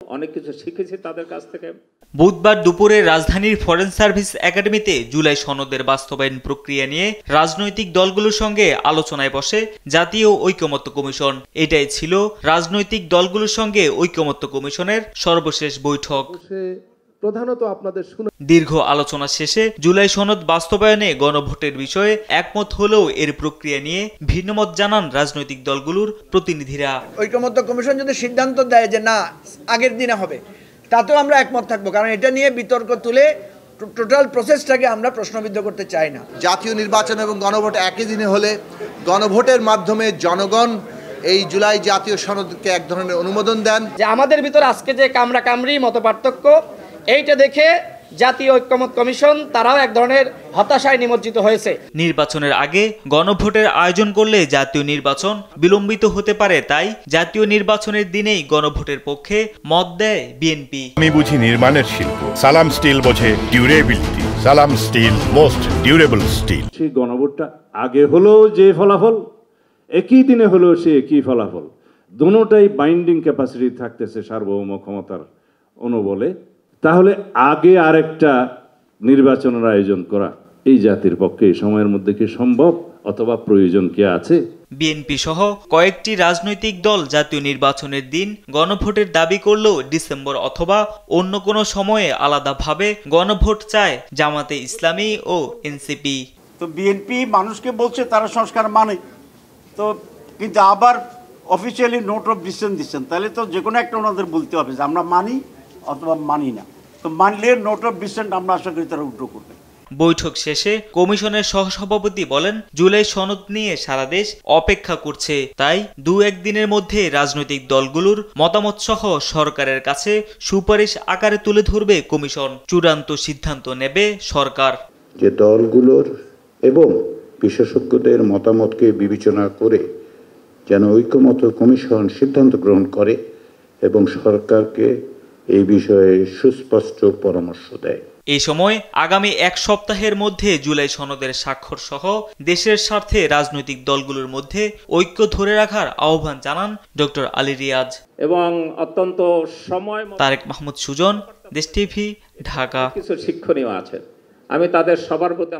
অনেক কিছু শিখেছি তাদের কাছ থেকে। বুধবার দুপুরে রাজধানীর ফরেন সার্ভিস একাডেমিতে জুলাই সনদের বাস্তবায়ন প্রক্রিয়া নিয়ে রাজনৈতিক দলগুলোর সঙ্গে আলোচনায় বসে জাতীয় ঐকমত্য কমিশন। এটাই ছিল রাজনৈতিক দলগুলোর সঙ্গে ঐকমত্য কমিশনের সর্বশেষ বৈঠক। প্রধানত আপনাদের দীর্ঘ আলোচনা শেষে জুলাই সনদ বাস্তবায়নে গণভোটের বিষয়ে একমত হলেও এর প্রক্রিয়া নিয়ে ভিন্নমত জানান রাজনৈতিক দলগুলোর প্রতিনিধিরা। ঐকমত্য কমিশন যদি সিদ্ধান্ত দেয় যে না আগের দিনে হবে, তাতেও আমরা একমত থাকবো, কারণ এটা নিয়ে বিতর্ক তুলে টোটাল প্রসেসটাকে আমরা প্রশ্নবিদ্ধ করতে চাই না। জাতীয় নির্বাচন এবং গণভোট একই দিনে হলে গণভোটের মাধ্যমে জনগণ এই জুলাই জাতীয় সনদকে এক ধরনের অনুমোদন দেন। যে আমাদের ভিতর আজকে যে কামড়াকামড়ি মতপার্থক্য, এইটা দেখে জাতীয় ঐকমত্য কমিশন তারাও এক ধরনের হতাশায় নিমজ্জিত হয়েছে। নির্বাচনের আগে গণভোটের আয়োজন করলে জাতীয় নির্বাচন বিলম্বিত হতে পারে, তাই জাতীয় নির্বাচনের দিনেই গণভোটের পক্ষে মত দেয় বিএনপি। আমি বুঝি নির্মাণের শিল্প, সালাম স্টিল বোঝে ডিউরেবিলিটি। সালাম স্টিল মোস্ট ডিউরেবল স্টিল। সেই গণভোটটা আগে হলেও যে ফলাফল, একই দিনে হলেও সে একই ফলাফল, দুটোটাই বাইন্ডিং ক্যাপাসিটি থাকতেছে সার্বভৌম ক্ষমতার অনুবলে। তাহলে আগে আরেকটা নির্বাচনের আয়োজন করা এই জাতির পক্ষে এই সময়ের মধ্যে কি সম্ভব অথবা প্রয়োজন কি আছে? বিএনপি সহ কয়েকটি রাজনৈতিক দল জাতীয় নির্বাচনের দিন গণভোটের দাবি করলেও ডিসেম্বর অথবা অন্য কোনো সময়ে আলাদাভাবে গণভোট চায় জামাতে ইসলামী ও এনসিপি। তো বিএনপি মানুষকে বলছে তারা সংস্কার মানে, তো কিন্তু আবার অফিসিয়ালি নোট অফ ডিসেন্ট দিচ্ছেন, তাহলে তো যে কোনো একটা ওনাদের বলতে হবে যে আমরা মানি অথবা মানি না। তো মানলে নোট অফ ডিসেন্ট আমরা আশা করি তারা উইথড্র করবে। বৈঠক শেষে কমিশনের সহসভাপতি বলেন, জুলাই সনদ নিয়ে সারা দেশ অপেক্ষা করছে, তাই দু-এক দিনের মধ্যে রাজনৈতিক দলগুলোর মতামত সহ সরকারের কাছে সুপারিশ আকারে তুলে ধরবে কমিশন। চূড়ান্ত সিদ্ধান্ত নেবে সরকার। যে দলগুলোর এবং বিশেষজ্ঞদের মতামতকে বিবেচনা করে যেন ঐকমত্য কমিশন সিদ্ধান্ত গ্রহণ করে এবং সরকারকে এই বিষয়ে সুস্পষ্ট পরামর্শ দেয়। এই সময় আগামী এক সপ্তাহের মধ্যে জুলাই সনদের স্বাক্ষর সহ দেশের স্বার্থে রাজনৈতিক দলগুলোর মধ্যে ঐক্য ধরে রাখার আহ্বান জানান ডক্টর আলী রিয়াজ এবং অত্যন্ত সময়। তারেক মাহমুদ সুজন, দেশ টিভি, ঢাকা। কিছু শিক্ষণীয় আছে, আমি তাদের সবার প্রতি